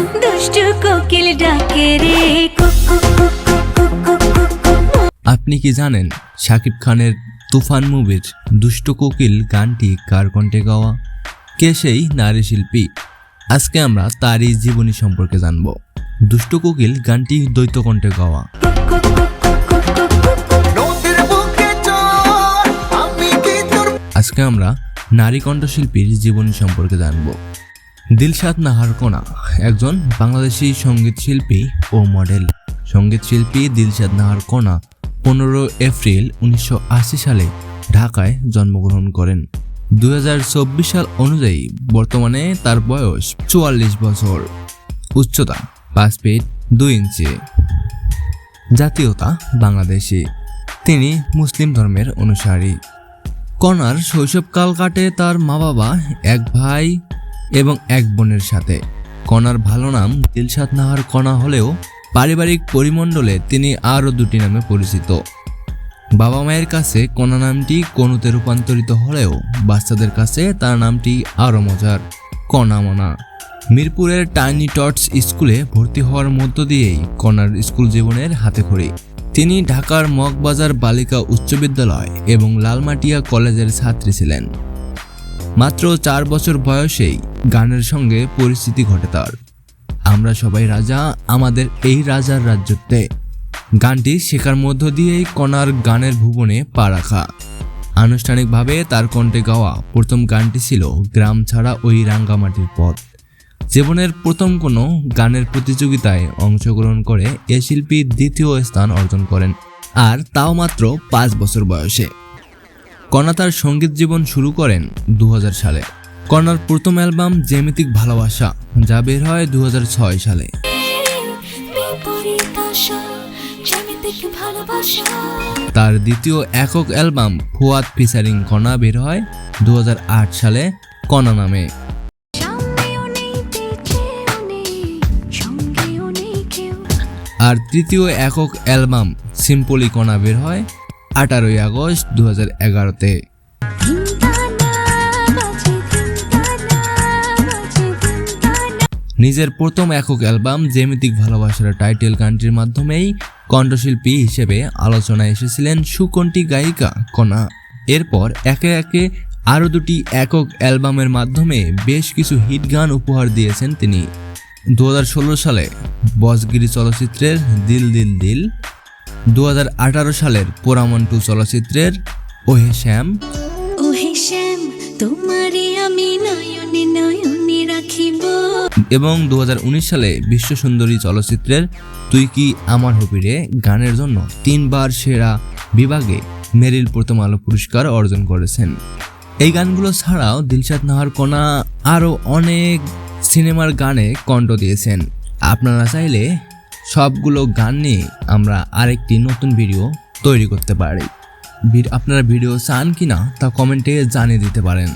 দুষ্টু কোকিল ডাকে রে আপনি কি জানেন শাকিব খানের তুফান মুভির দুষ্টু কোকিল গানটি কার কণ্ঠে গাওয়া? কে সেই নারী শিল্পী? আজকে আমরা তারই জীবনী সম্পর্কে জানব। দুষ্টু কোকিল গানটি দ্বৈত কণ্ঠে গাওয়া। আজকে আমরা নারী কণ্ঠশিল্পীর জীবনী সম্পর্কে জানব। দিলশাদ নাহার কণা একজন বাংলাদেশি সঙ্গীত শিল্পী ও মডেল। সঙ্গীত শিল্পী দিলশাদ নাহার কণা 15 এপ্রিল 1980 সালে ঢাকায় জন্মগ্রহণ করেন। 2024 সাল অনুযায়ী বর্তমানে তার বয়স 44 বছর। উচ্চতা 5 ফিট 2 ইঞ্চি। জাতীয়তা বাংলাদেশি। তিনি মুসলিম ধর্মের অনুসারী। কণার শৈশবকাল কাটে তার মা বাবা, এক ভাই এবং এক বোনের সাথে। কণার ভালো নাম দিলশাদ নাহার কণা হলেও পারিবারিক পরিমণ্ডলে তিনি আরও দুটি নামে পরিচিত। বাবা মায়ের কাছে কণা নামটি কনুতে রূপান্তরিত হলেও বাচ্চাদের কাছে তার নামটি আরও মজার, কণা মনা। মিরপুরের টাইনি টটস স্কুলে ভর্তি হওয়ার মধ্য দিয়েই কণার স্কুল জীবনের হাতেখড়ি। তিনি ঢাকার মগবাজার বালিকা উচ্চ বিদ্যালয় এবং লালমাটিয়া কলেজের ছাত্রী ছিলেন। মাত্র 4 বছর বয়সেই গানের সঙ্গে পরিচিতি ঘটে তার। আমরা সবাই রাজা, আমাদের এই রাজার রাজ্যতে গানটি শেখার মধ্য দিয়েই কণার গানের ভুবনে পা রাখা। আনুষ্ঠানিকভাবে তার কণ্ঠে গাওয়া প্রথম গানটি ছিল গ্রাম ছাড়া ওই রাঙ্গামাটির পথ। জীবনের প্রথম কোনো গানের প্রতিযোগিতায় অংশগ্রহণ করে এ শিল্পী দ্বিতীয় স্থান অর্জন করেন, আর তাও মাত্র 5 বছর বয়সে। কণা তার সঙ্গীত জীবন শুরু করেন 2000 সালে। কণার প্রথম অ্যালবাম জ্যামিতিক ভালোবাসা, যা বের হয় 2006 সালে। তার দ্বিতীয় একক অ্যালবাম ফুয়াদ ফিচারিং কণা বের হয় 2008 সালে কণা নামে। আর তৃতীয় একক অ্যালবাম সিম্পলি কণা বের হয় 18 আগস্ট 2011-তে। নিজের প্রথম একক অ্যালবাম জ্যামিতিক ভালোবাসার টাইটেল গানটির মাধ্যমেই কণ্ঠশিল্পী হিসেবে আলোচনায় এসেছিলেন সুকণ্ঠী গায়িকা কণা। এরপর একে একে আরও দুটি একক অ্যালবামের মাধ্যমে বেশ কিছু হিট গান উপহার দিয়েছেন তিনি। 2016 সালে বসগিরি চলচ্চিত্রের দিল দিল দিল, 2018 সালের পোড়ামন 2 চলচ্চিত্রের ওহে শ্যাম, তোমারে আমি নয়নে নয়নে রাখিব, এবং 2019 সালে বিশ্ব সুন্দরী চলচ্চিত্রের তুই কি আমার হবি রে গানের জন্য 3 বার সেরা বিভাগে মেরিল প্রথম আলো পুরস্কার অর্জন করেছেন। এই গানগুলো ছাড়াও দিলশাদ নাহার কণা আরও অনেক সিনেমার গানে কণ্ঠ দিয়েছেন। আপনারা চাইলে সবগুলো গান নিয়ে আমরা আরেকটি নতুন ভিডিও তৈরি করতে পারি। আপনারা ভিডিও চান কিনা তা কমেন্টে জানিয়ে দিতে পারেন।